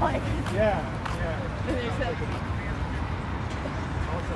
Like, yeah. And they said, Also,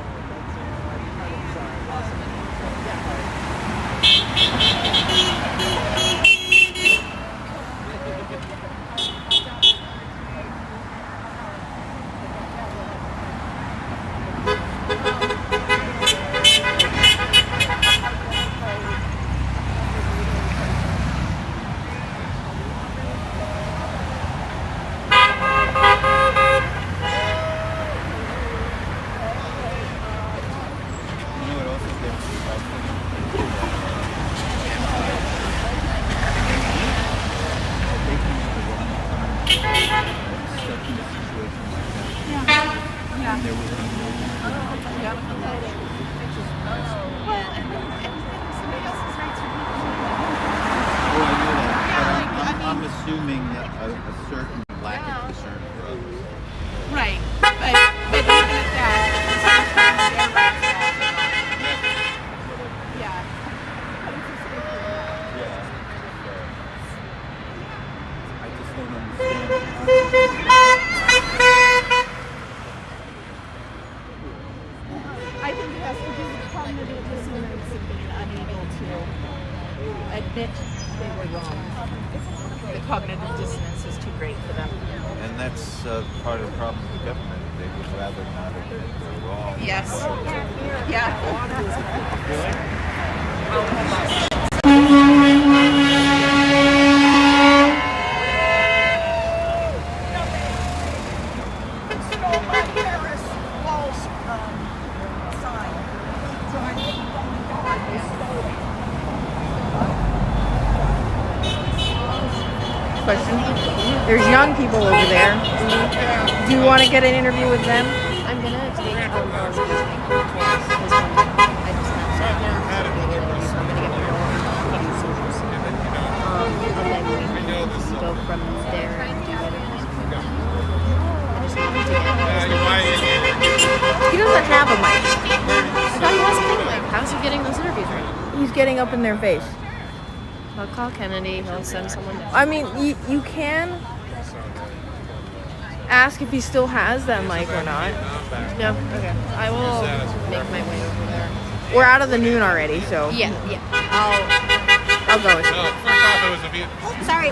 I'm assuming a certain lack of concern for others. right, but even at that, yeah. I just don't understand. I think it has to do with cognitive dissonance and being unable to admit they were wrong. The cognitive dissonance is too great for them. And that's part of the problem with the government. They would rather not admit they're wrong. Yes. Yeah. Question. There's young people over there. Do you want to get an interview with them? I'm gonna take I just have so many interviews, so I'm gonna get my own and then we can go from there and do interviews. I just wanted to get He doesn't have a mic. I thought he has a thing like, how's he getting those interviews right? He's getting up in their face. I'll call Kennedy, he'll send someone down. I mean, you can ask if he still has that mic or not. No? Okay. I will make my way over there. We're out of the noon already, so Yeah. I'll go with you. First off, it was a view. Oh, sorry.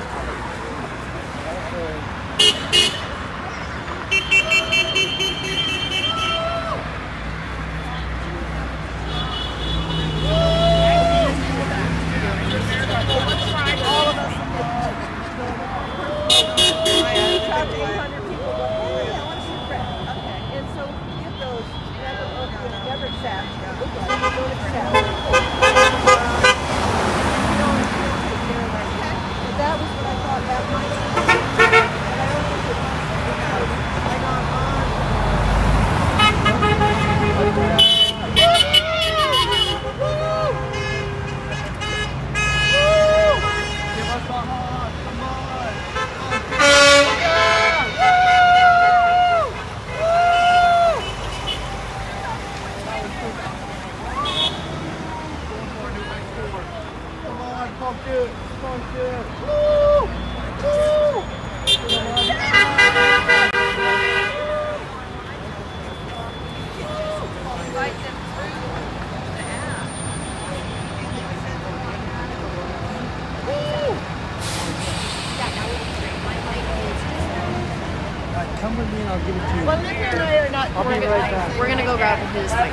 Come with me and I'll give it to you. Well, Nick and I are not. I'll be right back. We're gonna go grab his mic.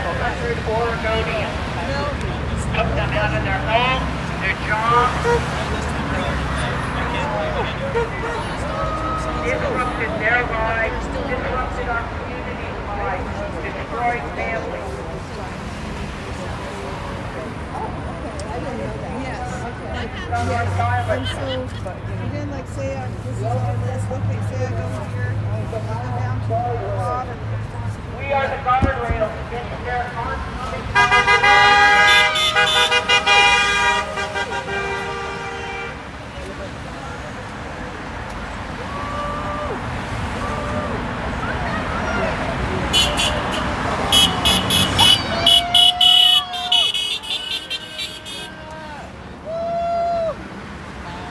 Took them out of their homes, their jobs, disrupted their lives, disrupted our community's lives, destroyed families. Then, like, say, this is our list. Okay, say I go here, go down to the water. We are the guardrails against their oncoming.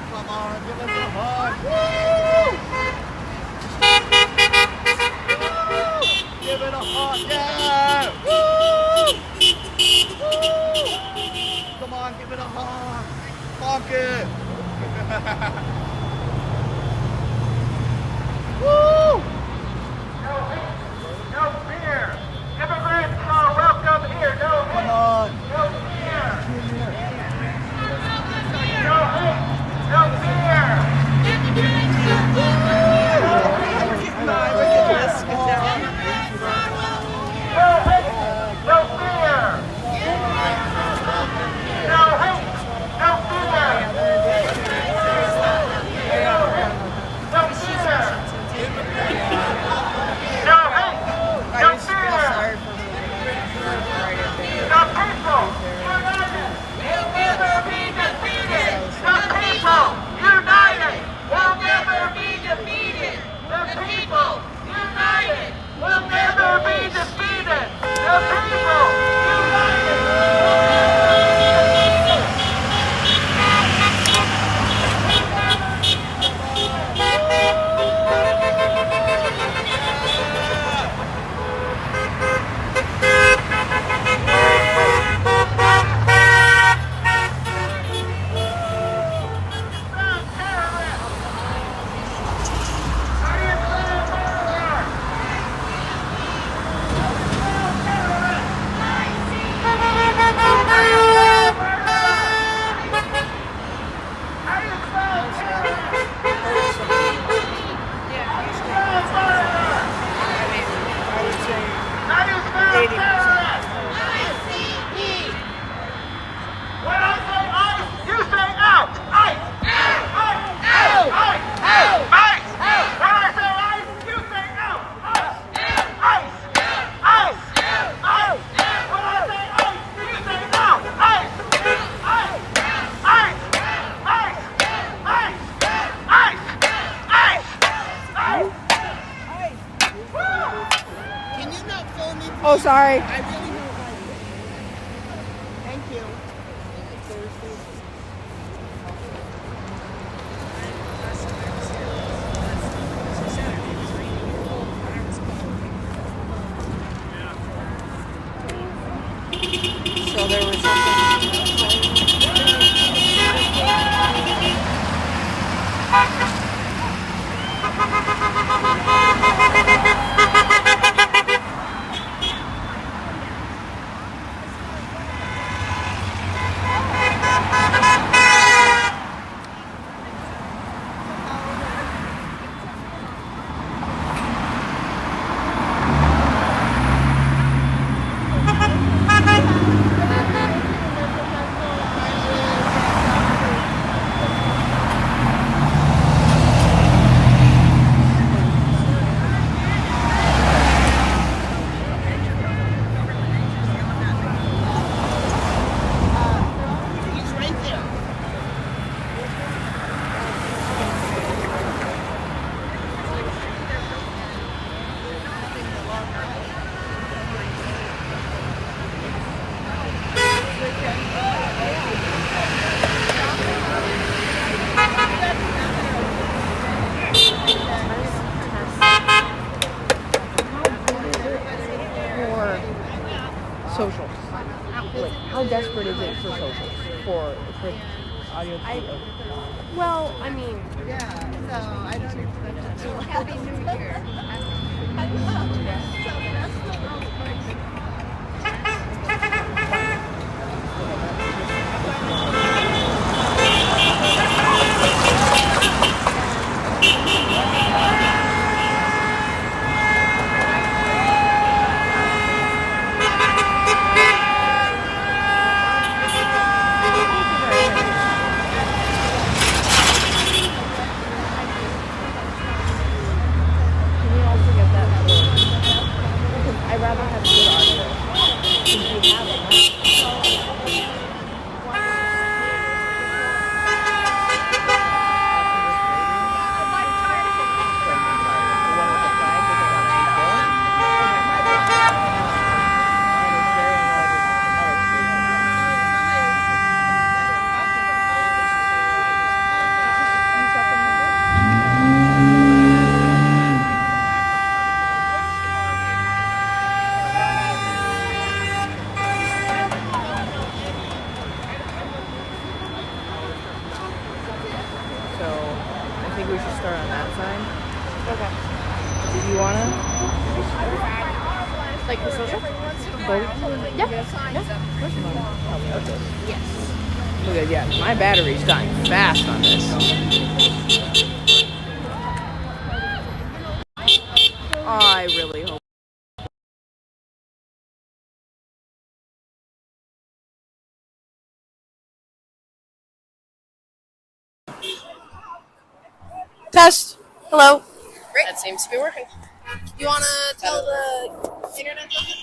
Come on, give us a hug. Yeah! Woo! Woo! Come on, give it a honk. Honk it. Woo! No fear. Immigrants are welcome here. No hate. Come on. No fear. No hate. No fear. No hate. No fear. No hate. No fear. No fear. No hate. No fear. The people united will never be defeated. The people united will never be defeated. The people united will never be defeated. The people united. Oh, sorry. Thank you. So there was something. Socials. Like, how desperate is it for socials? For audio video? Well, I mean, Happy New Year. Can You wanna? Like for social? Yeah. Okay. Yes. Okay, yeah, my battery's dying fast on this. I really hope. Test. Hello. Great. That seems to be working. You want to tell the internet something?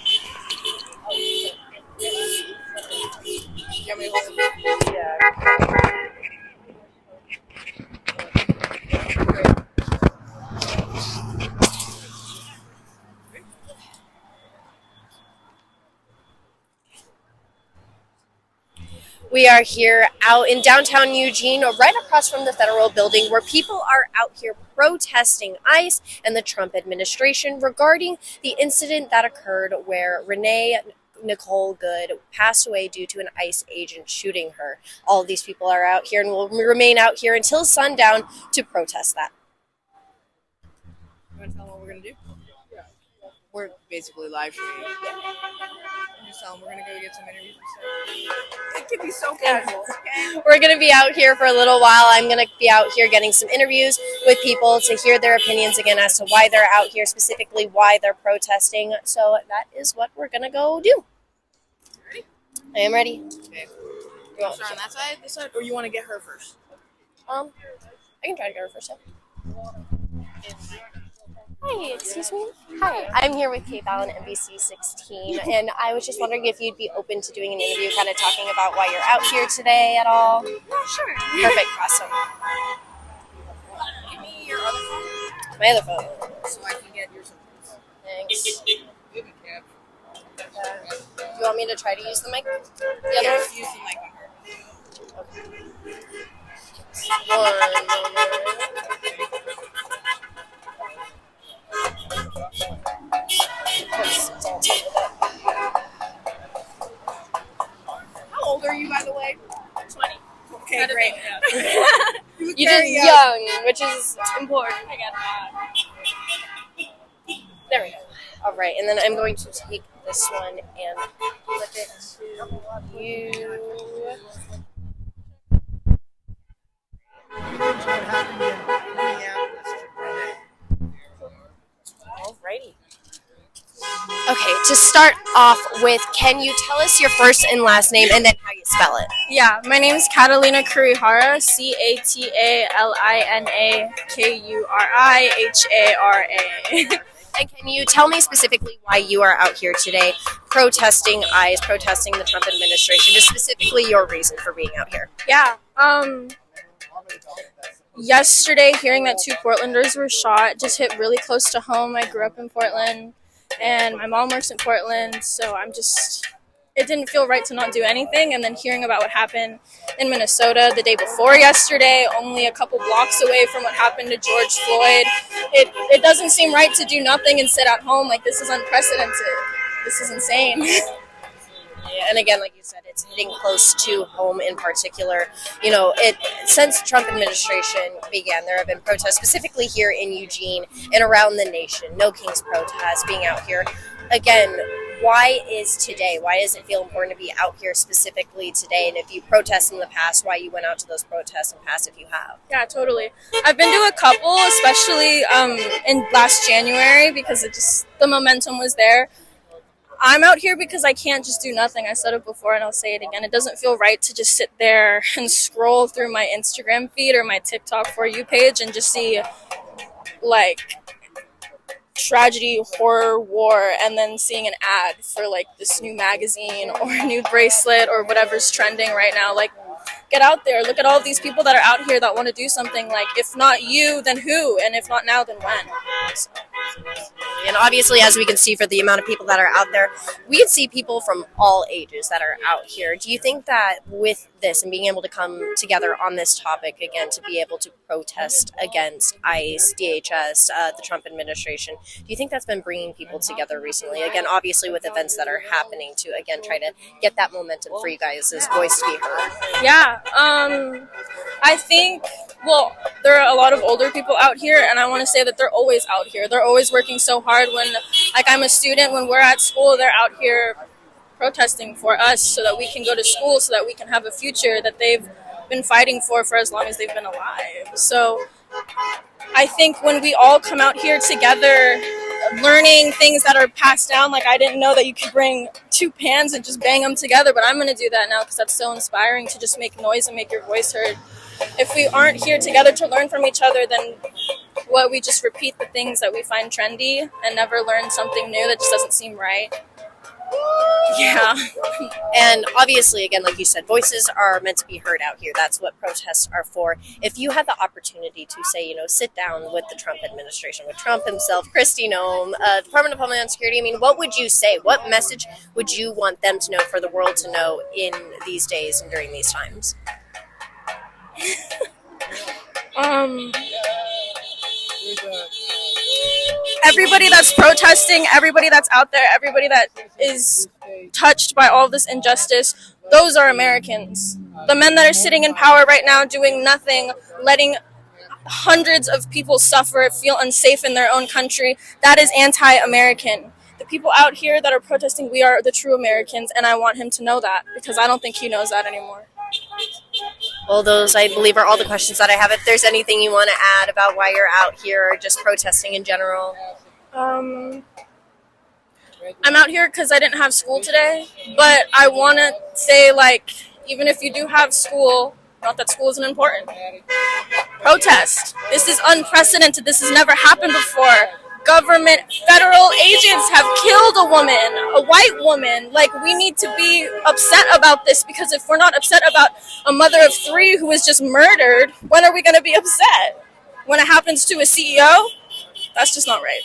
You want me to hold it? Yeah. We are here out in downtown Eugene, right across from the federal building, where people are out here protesting ICE and the Trump administration regarding the incident that occurred where Renee Nicole Good passed away due to an ICE agent shooting her. All of these people are out here and will remain out here until sundown to protest that. You want to tell them what we're going to do? Yeah. We're basically live streaming. Just tell them we're going to go get some interviews and stuff. It could be so casual, okay? We're going to be out here for a little while. I'm going to be out here getting some interviews with people to hear their opinions again as to why they're out here, specifically why they're protesting. So that is what we're going to go do. Ready? I am ready. Okay. You want to start on that side, this side, or you want to get her first? I can try to get her first. Hi, excuse me. Hi, I'm here with KVAL and NBC 16, and I was just wondering if you'd be open to doing an interview, kind of talking about why you're out here today at all. Yeah, sure. Perfect, awesome. Give me your other phone. My other phone. So I can get yours. Thanks. Maybe Cab. You want me to try to use the mic? The other Yes, one? use the mic on her. Okay. 1 moment. How old are you, by the way? 20. Okay, great. You did young, which is important. I got that. There we go. All right, and then I'm going to take this one and flip it to you. What happened in Minneapolis today? Alrighty. Okay, to start off with, can you tell us your first and last name and then how you spell it? Yeah, my name is Catalina Kurihara, CATALINA KURIHARA. And can you tell me specifically why you are out here today protesting ICE, protesting the Trump administration, just specifically your reason for being out here? Yeah, yesterday hearing that 2 Portlanders were shot just hit really close to home. I grew up in Portland, and my mom works in Portland, so it didn't feel right to not do anything. And then hearing about what happened in Minnesota the day before yesterday, only a couple blocks away from what happened to George Floyd, it doesn't seem right to do nothing and sit at home. Like, this is unprecedented. This is insane. Yeah, and again, like you said, it's hitting close to home in particular. You know, since the Trump administration began, there have been protests specifically here in Eugene and around the nation. No King's protest being out here. Again, why is today? Why does it feel important to be out here specifically today? And if you protest in the past, why you went out to those protests in the past if you have? Yeah, totally. I've been to a couple, especially in last January, because the momentum was there. I'm out here because I can't just do nothing. I said it before and I'll say it again. It doesn't feel right to just sit there and scroll through my Instagram feed or my TikTok For You page and just see, like, tragedy, horror, war, and then seeing an ad for, like, this new magazine or a new bracelet or whatever's trending right now. Like, get out there. Look at all of these people that are out here that want to do something. Like, if not you, then who? And if not now, then when? So. And obviously, as we can see for the amount of people that are out there, we can see people from all ages that are out here. Do you think that with this and being able to come together on this topic again to be able to protest against ICE, DHS, the Trump administration, do you think that's been bringing people together recently? Again, obviously with events that are happening to, again, try to get that momentum for you guys' voice to be heard. Yeah, I think, well, there are a lot of older people out here, and I want to say that they're always out here. They're always working so hard. When, like, I'm a student, when we're at school, they're out here protesting for us so that we can go to school, so that we can have a future that they've been fighting for as long as they've been alive. So I think when we all come out here together, learning things that are passed down, like I didn't know that you could bring two pans and just bang them together, but I'm going to do that now because that's so inspiring to just make noise and make your voice heard. If we aren't here together to learn from each other, then what, we just repeat the things that we find trendy and never learn something new that just doesn't seem right. Yeah. And obviously, again, like you said, voices are meant to be heard out here. That's what protests are for. If you had the opportunity to say, you know, sit down with the Trump administration, with Trump himself, Kristi Noem, Department of Homeland Security, I mean, what would you say? What message would you want them to know, for the world to know in these days and during these times? Everybody that's protesting, everybody that's out there, everybody that is touched by all this injustice, those are Americans. The men that are sitting in power right now doing nothing, letting hundreds of people suffer, feel unsafe in their own country, that is anti-American. The people out here that are protesting, we are the true Americans, and I want him to know that, because I don't think he knows that anymore. Well, those, I believe, are all the questions that I have. If there's anything you want to add about why you're out here or just protesting in general. I'm out here because I didn't have school today, but I want to say, like, even if you do have school, not that school isn't important, protest. This is unprecedented. This has never happened before. Government, federal agents have killed a woman, a white woman. Like, we need to be upset about this, because if we're not upset about a mother of three who was just murdered, when are we going to be upset? When it happens to a CEO? That's just not right.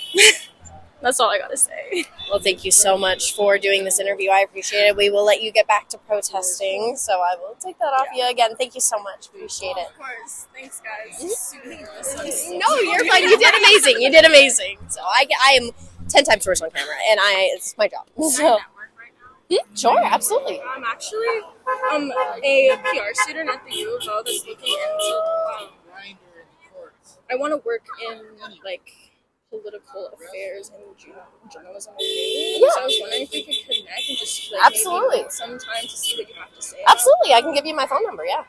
That's all I got to say. Well, thank you so much for doing this interview. I appreciate it. We will let you get back to protesting, so I will take that off you again. Thank you so much. Appreciate it. Of course. Thanks, guys. No, you're fine. You did amazing. You did amazing. So I am 10 times worse on camera, and it's my job. So. Sure, absolutely. I'm actually a PR student at the U of O that's looking into. I want to work in, like, political affairs and journalism. Yeah. So I was wondering if we could connect and just, like, absolutely, maybe some time to see what you have to say. Absolutely, I can give you my phone number. Yeah.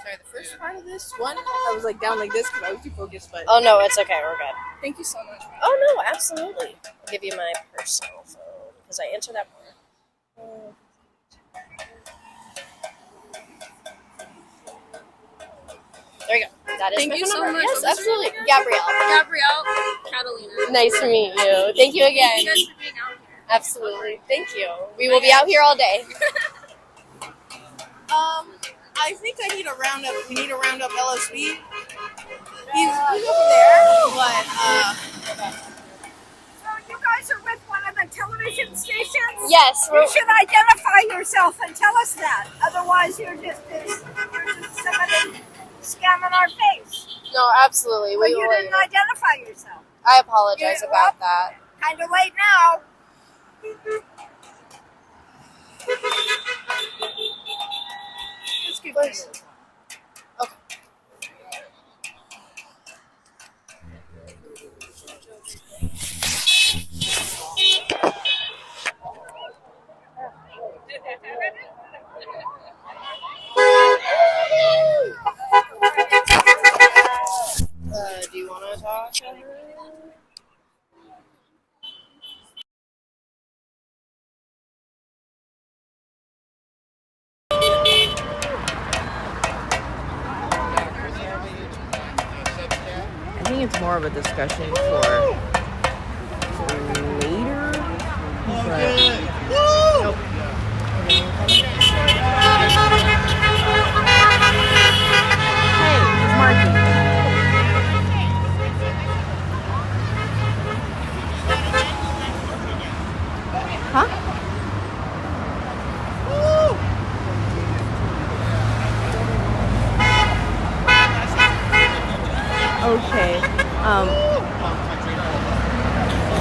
Sorry, the first part of this one, I was like down like this because I was too focused. But oh no, it's okay. We're good. Thank you so much. Oh no, absolutely. I'll give you my personal phone because I answer that more. There you go. That is Thank my you phone so number. much. Yes, absolutely. Gabrielle. Catalina. Nice to meet you. Thank you again. Thank you guys for being out here. Absolutely. Thank you. We will be out here all day. I think I need a roundup. We need a roundup LSV. He's over there, but So you guys are with one of the television stations? Yes. You should identify yourself and tell us that. Otherwise, you're just somebody scamming our face. No, absolutely. But you didn't identify yourself. I apologize about that. Kind of late now. just keep going. Okay. Do you want to talk? I think it's more of a discussion for later. But, nope. Hey, it's Marky.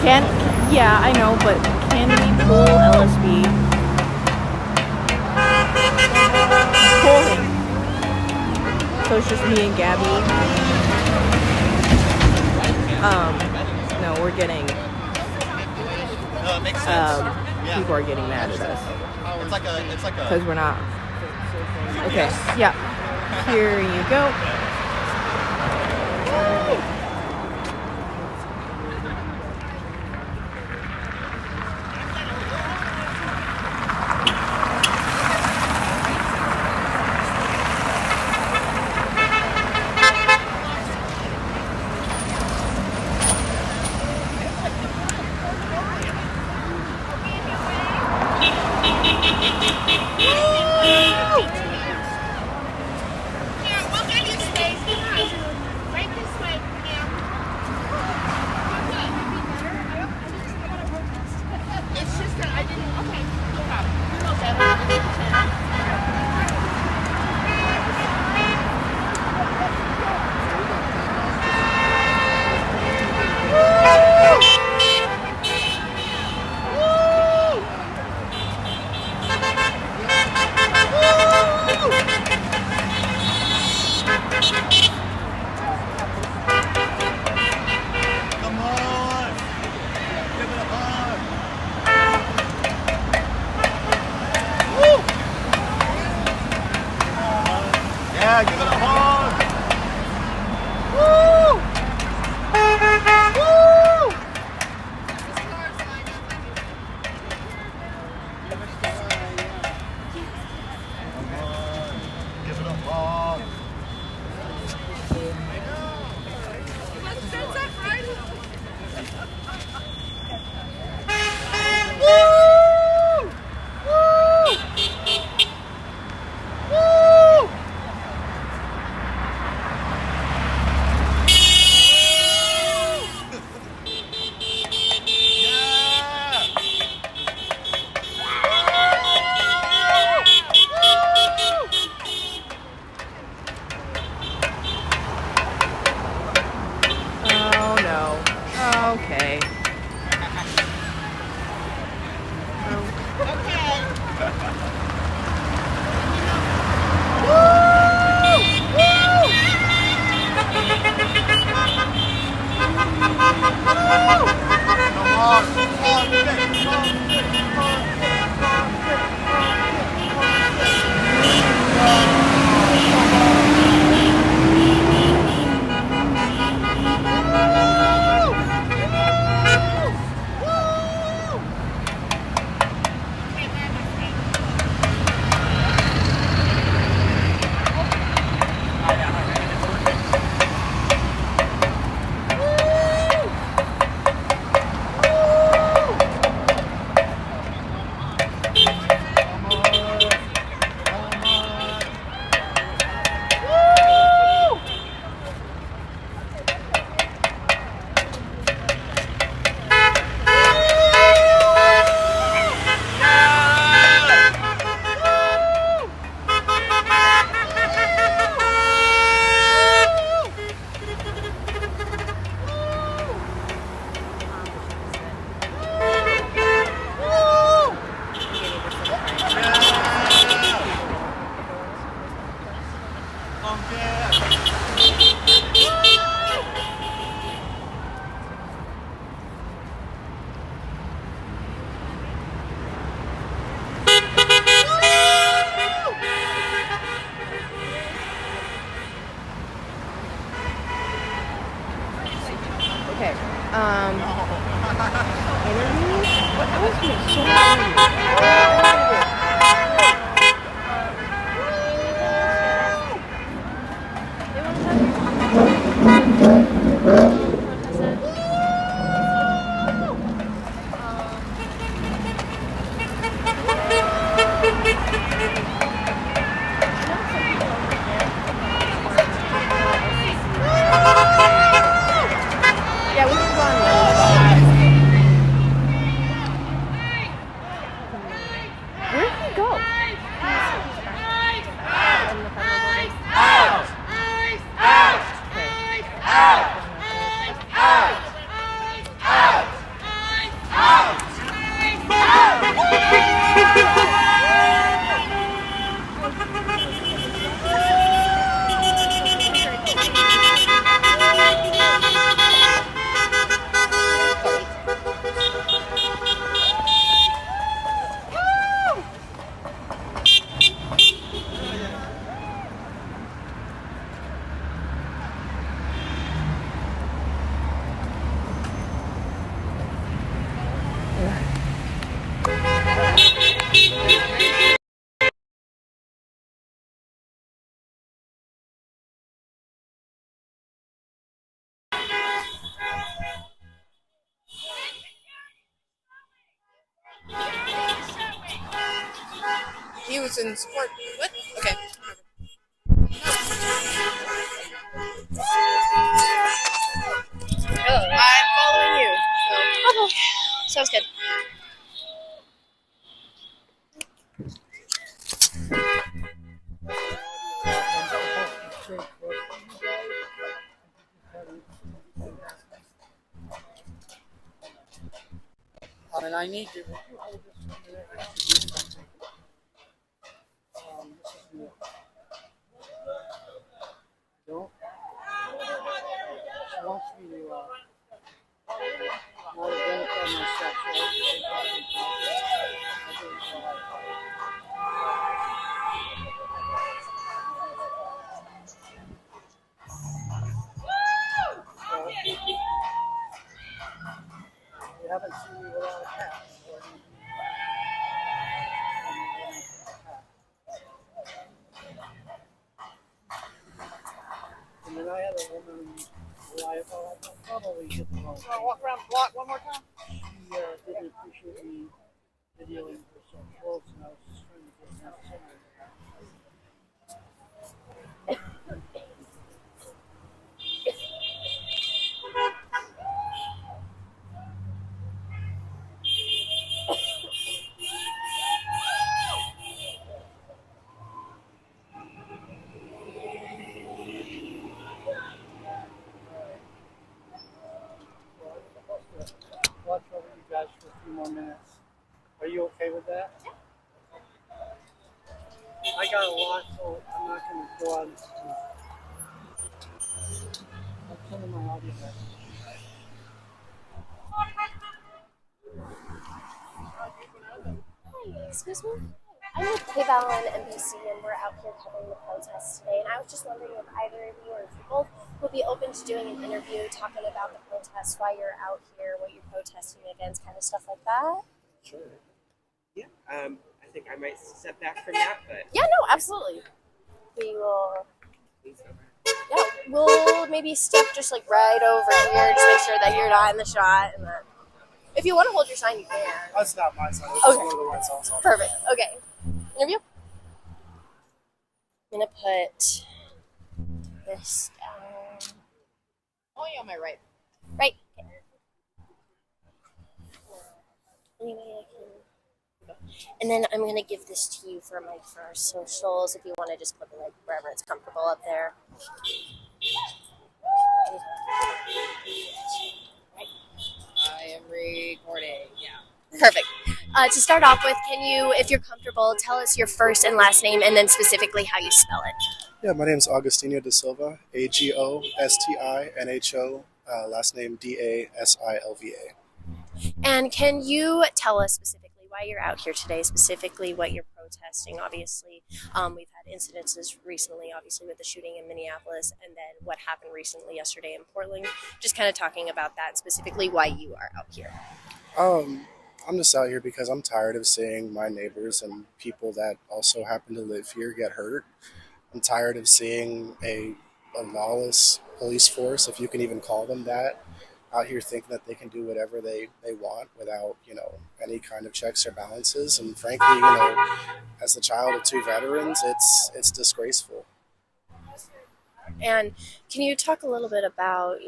Yeah, I know, but can we pull LSB? Pull him. So it's just me and Gabby. No, we're getting. No, it makes sense. People are getting mad at us It's like a. because we're not. Okay. Yeah. Here you go. Yeah, give it a hug. Woo! Woo! Give it a hug. Okay. Okay. Interviews? What else was so Yeah, we can go on Where? booths and support. What? Okay. I'm following you. So. Okay, sounds good. And I need to. This is new. Don't. She wants me to not identify myself. You haven't seen me without a hat. And then I had a woman who I probably hit the wrong. Walk around the block one more time. She didn't appreciate me videoing her so close, and I was just trying to get that somewhere. Watch over you guys for a few more minutes. Are you okay with that? I got a lot, so I'm not going to go out and I'm sending my audio back. Hi, excuse me? I'm with KVAL and NBC, and we're out here covering the protests today. And I was just wondering if either of you or if you both would be open to doing an interview talking about the protests, why you're out here, what you're protesting against, kind of stuff like that. Sure. Yeah. I think I might step back from that, but Yeah, no, absolutely. We will. Yeah, we'll maybe step just like right over here, just make sure that you're not in the shot, and that if you want to hold your sign, you can. That's not my sign. It's Okay. just one of the ones on. Perfect. Okay. Interview. I'm gonna put this down. Only on my right. Right. Anyway, I can. And then I'm gonna give this to you for our socials. If you want to just put it like wherever it's comfortable up there. I am recording. Yeah. Perfect. To start off with, can you, if you're comfortable, tell us your first and last name and then specifically how you spell it? Yeah, my name is Augustinho da Silva, Agostinho, last name Dasilva. And can you tell us specifically why you're out here today, specifically what you're protesting? Obviously, we've had incidences recently, obviously with the shooting in Minneapolis, and then what happened recently yesterday in Portland. Just kind of talking about that, specifically why you are out here. I'm just out here because I'm tired of seeing my neighbors and people that also happen to live here get hurt. I'm tired of seeing a lawless police force, if you can even call them that, out here thinking that they can do whatever they want without, any kind of checks or balances. And frankly, as the child of two veterans, it's disgraceful. And can you talk a little bit about,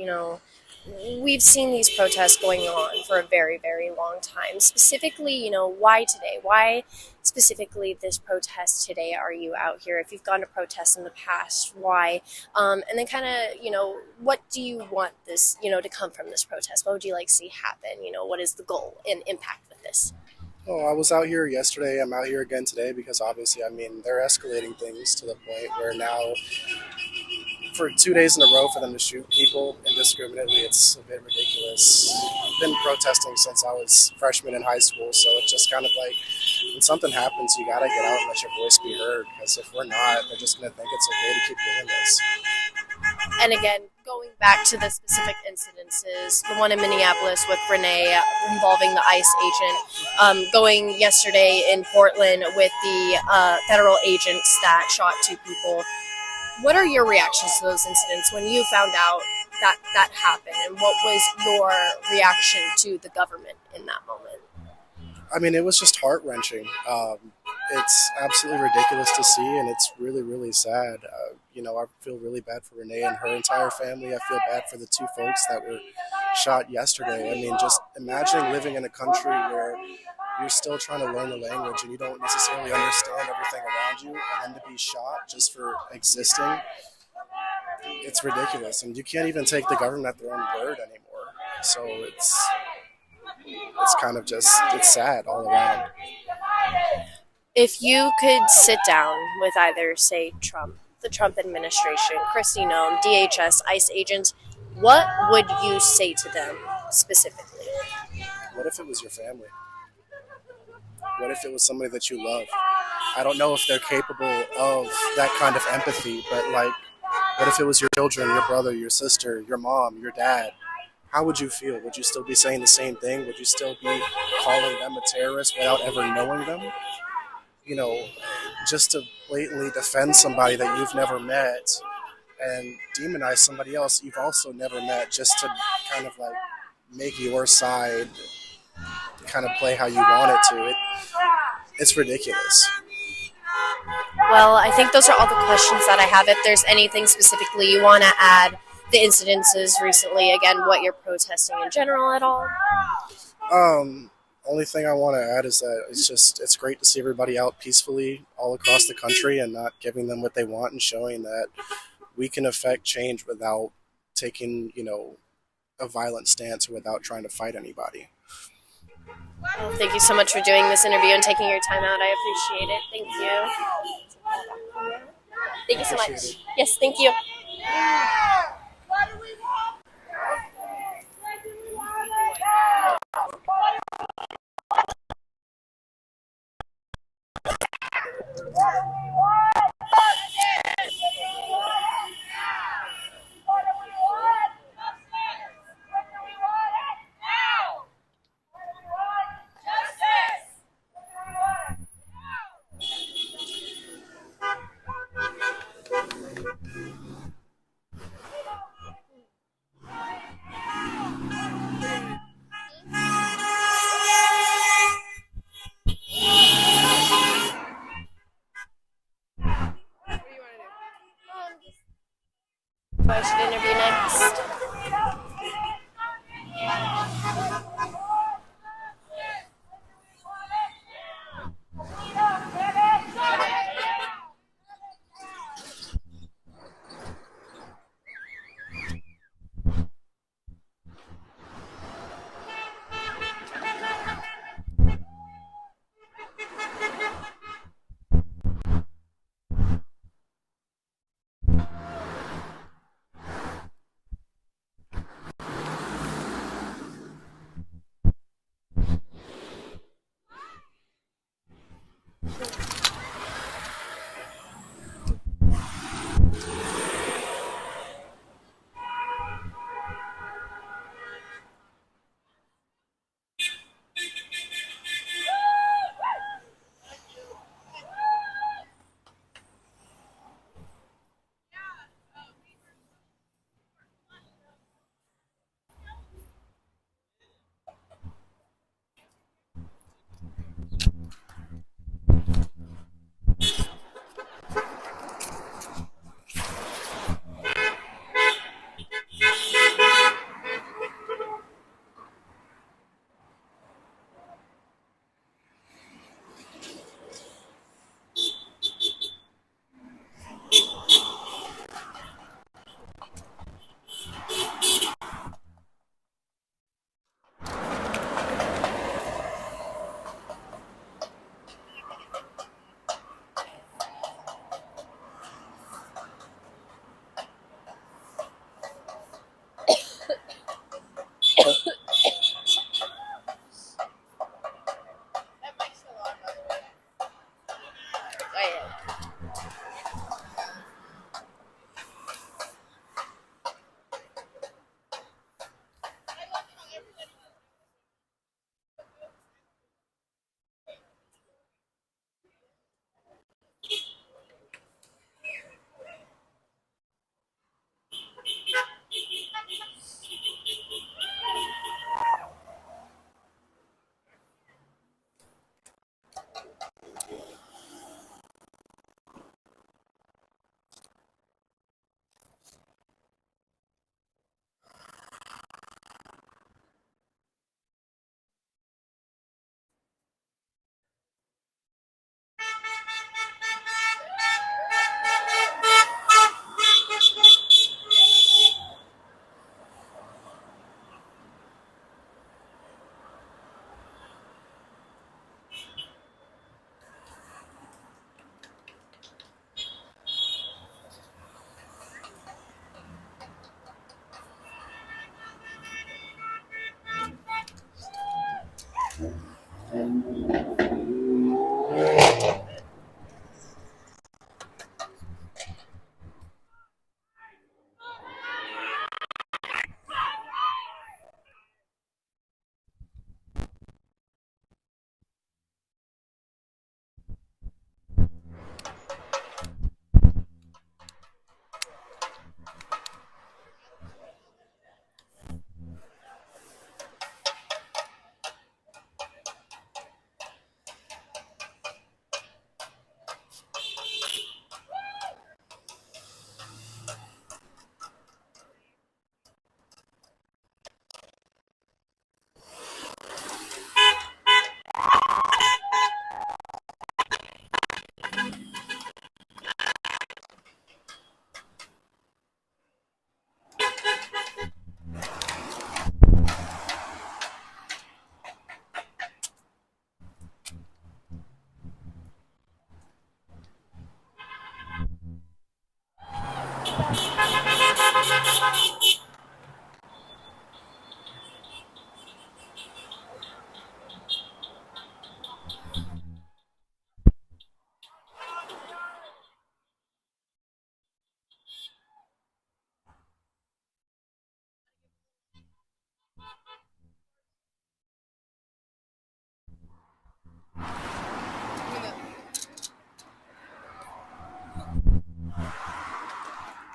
we've seen these protests going on for a very, very long time. Specifically, why today? Why specifically this protest today are you out here? If you've gone to protests in the past, why? And then kind of, what do you want this, to come from this protest? What would you like to see happen? What is the goal and impact with this? Oh, I was out here yesterday. I'm out here again today because obviously, they're escalating things to the point where now, for 2 days in a row, for them to shoot people indiscriminately, it's a bit ridiculous. I've been protesting since I was a freshman in high school, so it's just kind of like, when something happens, you gotta get out and let your voice be heard, because if we're not, they're just gonna think it's okay to keep doing this. And again, going back to the specific incidences, the one in Minneapolis with Renee involving the ICE agent, going yesterday in Portland with the federal agents that shot 2 people. What are your reactions to those incidents when you found out that happened, and what was your reaction to the government in that moment? I mean, it was just heart wrenching. It's absolutely ridiculous to see, and it's really, really sad. I feel really bad for Renee and her entire family. I feel bad for the two folks that were shot yesterday. I mean, just imagining living in a country where you're still trying to learn the language and you don't necessarily understand everything around you, and then to be shot just for existing. It's ridiculous, and you can't even take the government at their own word anymore. So it's kind of just, it's sad all around. If you could sit down with either, say, Trump, the Trump administration, Kristi Noem, DHS, ICE agents, what would you say to them specifically? What if it was your family? What if it was somebody that you love? I don't know if they're capable of that kind of empathy, but like, what if it was your children, your brother, your sister, your mom, your dad? How would you feel? Would you still be saying the same thing? Would you still be calling them a terrorist without ever knowing them? Just to blatantly defend somebody that you've never met and demonize somebody else you've also never met, just to kind of like make your side kind of play how you want it to. It's ridiculous. Well, I think those are all the questions that I have. If there's anything specifically you want to add, the incidences recently, again, what you're protesting in general at all? Only thing I want to add is that it's great to see everybody out peacefully all across the country and not giving them what they want, and showing that we can affect change without taking, a violent stance, or without trying to fight anybody. Well, thank you so much for doing this interview and taking your time out. I appreciate it. Thank you. Thank you so much. Yes, thank you.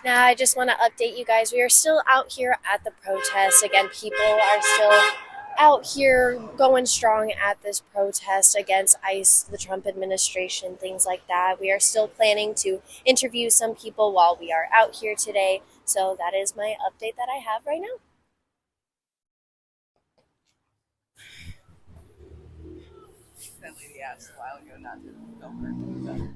Now, I just want to update you guys. We are still out here at the protest. Again, people are still out here going strong at this protest against ICE, the Trump administration, things like that. We are still planning to interview some people while we are out here today. So that is my update that I have right now. That lady asked a while ago not to film her.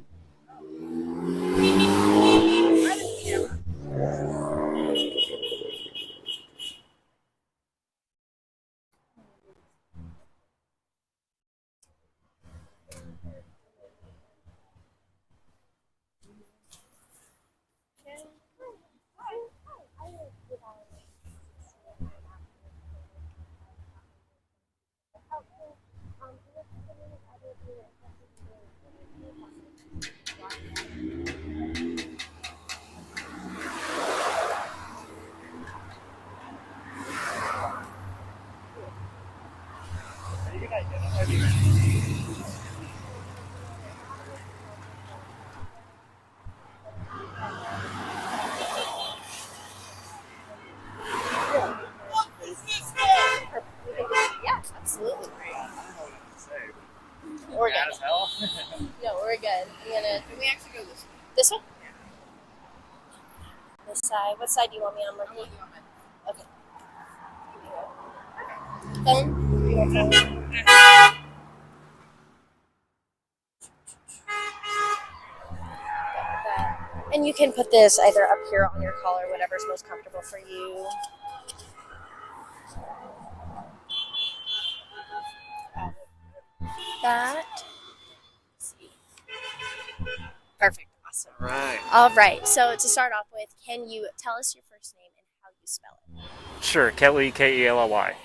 Yeah, absolutely. We're We're good. good. As hell. No, we're good. I'm gonna. Can we actually go this way? This one? This side. What side do you want me on, Murphy? Okay. Phone? You want phone? And you can put this either up here on your collar, whatever's most comfortable for you. That. Perfect. Awesome. Right. All right. So to start off with, can you tell us your first name and how you spell it? Sure, Kelly, K-E-L-L-Y.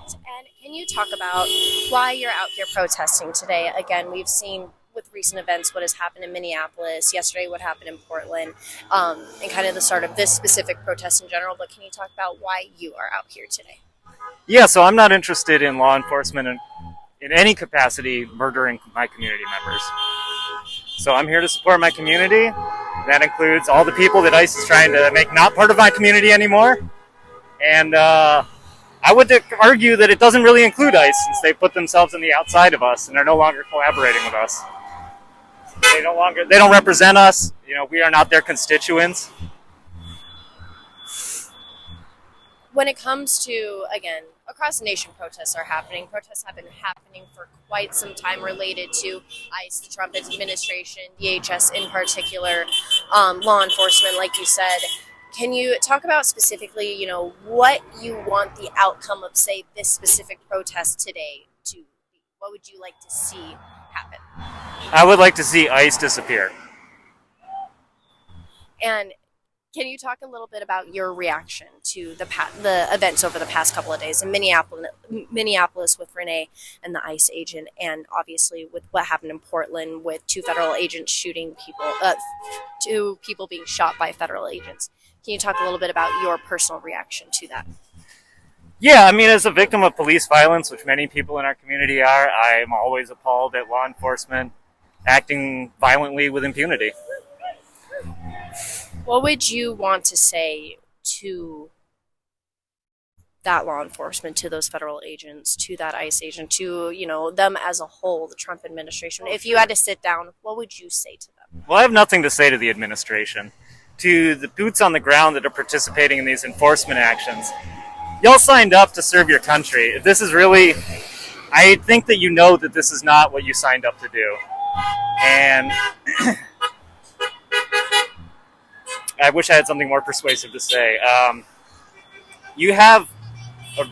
And can you talk about why you're out here protesting today? Again, we've seen with recent events what has happened in Minneapolis, yesterday what happened in Portland, and kind of the start of this specific protest in general. But can you talk about why you are out here today? Yeah, so I'm not interested in law enforcement in any capacity murdering my community members. So I'm here to support my community. That includes all the people that ICE is trying to make not part of my community anymore. And I would argue that it doesn't really include ICE since they put themselves on the outside of us and are no longer collaborating with us. They don't represent us. You know, we are not their constituents. When it comes to, again, across the nation protests are happening. Protests have been happening for quite some time related to ICE, the Trump administration, DHS in particular, law enforcement, like you said. Can you talk about specifically, you know, what you want the outcome of, say, this specific protest today to be? What would you like to see happen? I would like to see ICE disappear. And Can you talk a little bit about your reaction to the events over the past couple of days in Minneapolis with Renee and the ICE agent, and obviously with what happened in Portland with 2 federal agents shooting people, 2 people being shot by federal agents? Can you talk a little bit about your personal reaction to that? Yeah, I mean, as a victim of police violence, which many people in our community are, I'm always appalled at law enforcement acting violently with impunity. What would you want to say to that law enforcement, to those federal agents, to that ICE agent, to, you know, them as a whole, the Trump administration? If you had to sit down, what would you say to them? Well, I have nothing to say to the administration. To the boots on the ground that are participating in these enforcement actions, y'all signed up to serve your country. If this is really, I think that you know that this is not what you signed up to do. And I wish I had something more persuasive to say. You have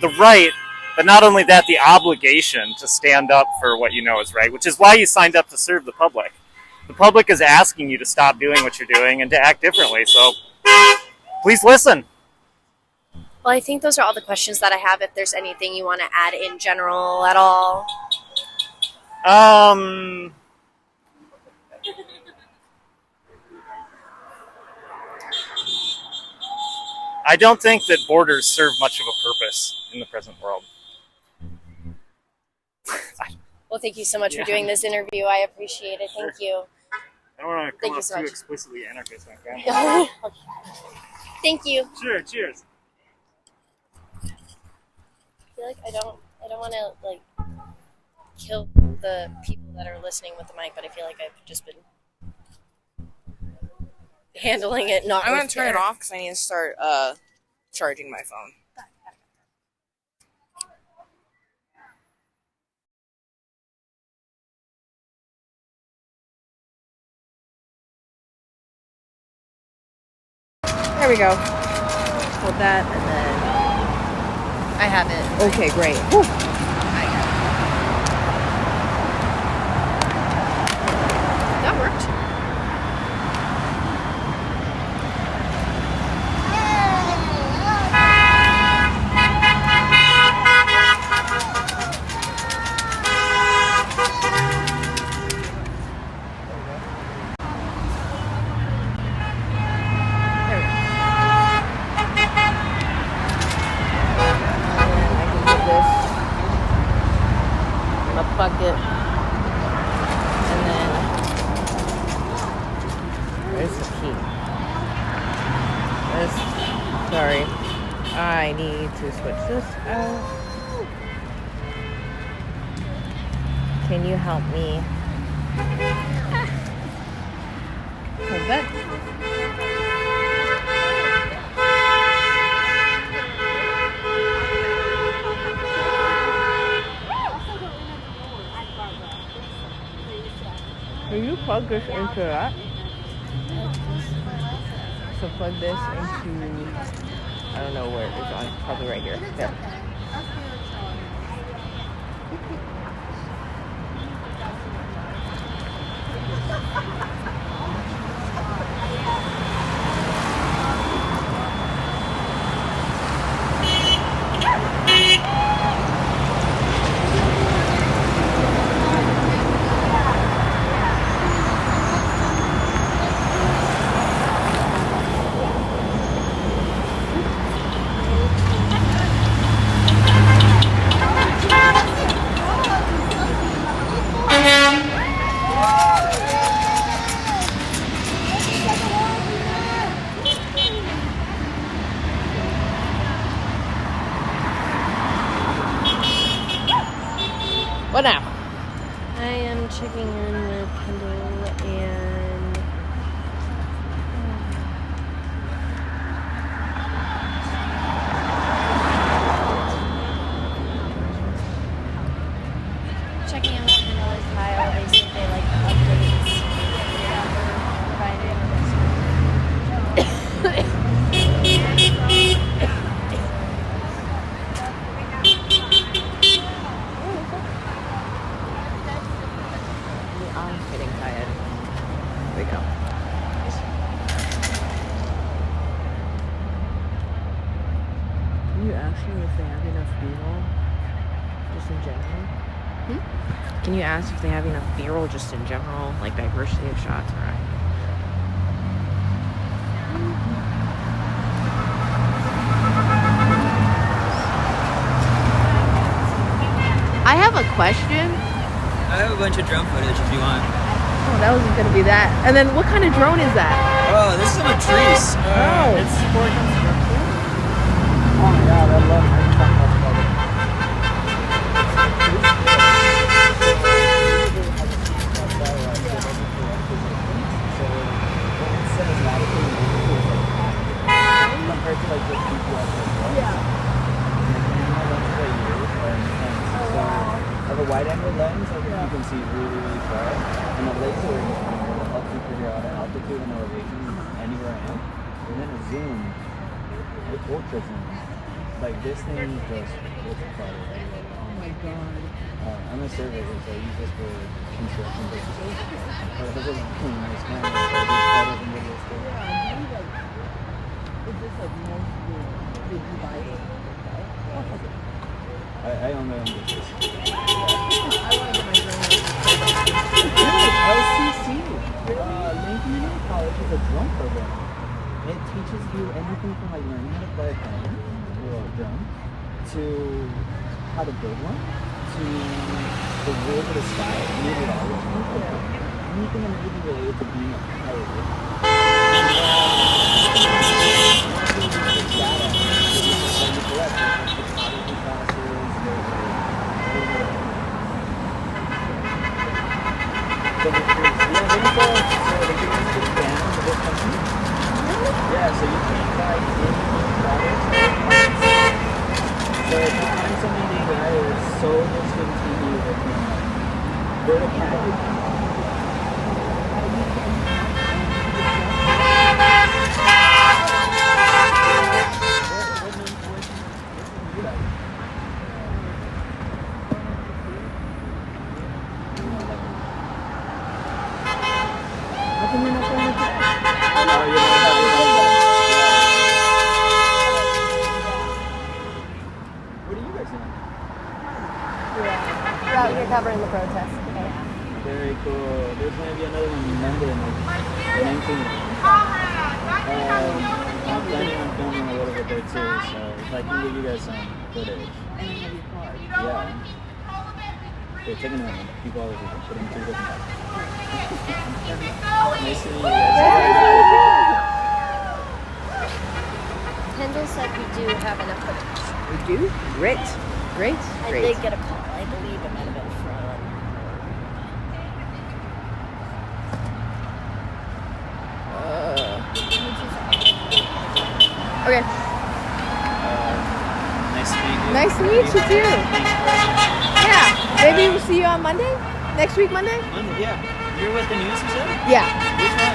the right, but not only that, the obligation to stand up for what you know is right, which is why you signed up to serve the public. The public is asking you to stop doing what you're doing and to act differently, so please listen. Well, I think those are all the questions that I have. If there's anything you want to add in general at all. I don't think that borders serve much of a purpose in the present world. Well, thank you so much for doing this interview. I appreciate it. Thank you. I don't want to come off so too much. explicitly anarchist on camera. Thank you. Sure, cheers. I feel like I don't want to like kill the people that are listening with the mic, but I feel like I've just been handling it. Not. I'm gonna turn it off because I need to start charging my phone. There we go. Hold that, and then I have it. Okay, great. Whew. That worked. Bucket, and then where's the key? Sorry, I need to switch this out. Can you help me? Hold that. Can you plug this into that? So plug this into, I don't know where it is on, probably right here. There. What now? I am checking in with Kendall and checking in with Kendall and Kyle. They said they like the updates I'm getting tired. just in general? Can you ask if they have enough B-roll just in general, like diversity of shots? Right. I have a question. I have a bunch of drone footage if you want. Oh, that was gonna be that. And then what kind of drone is that? Oh, this is a Matrice. It's for construction. Oh my god, I love it. Compared to like just GPS. Yeah. I have a wide angle lens, I think you can see really, really far. And a laser will help you figure out altitude and elevation anywhere I am. And then a zoom, ultra zoom. Like this thing just ultra far. Oh my god. I'm a surveyor, so I use this for construction purposes. But it has a really nice camera, so I do photos and videos too. Is this like mostly, did you buy it? I own my own business. I want to get my drone LCC. Lincoln Community College is a drone program. It teaches you everything from like learning how to fly a plane, or a drone, to how to build one, to the rules of the sky, meteorology, anything and everything related to being a pilot. Yeah, so you can buy any products or parts. So if you find something that is so discontinued that you can go to Canada. We're out here covering the protest today. Very cool. There's going to be another one in London, like the 19th. I'm planning on filming a little bit there too, so if I can give you guys some footage. And then have your card. Yeah. They're taking them. People always put in 3 different boxes. Nice to meet you guys. Kendall said we do have enough footage. We do? Great. Great. I Great. did get a call. I believe it might have been from. Okay. Nice to meet you. Nice to meet you too. Yeah. Maybe we'll see you on Monday? Next week, Monday? Monday, yeah. You're with the news, you said? Yeah. Which one?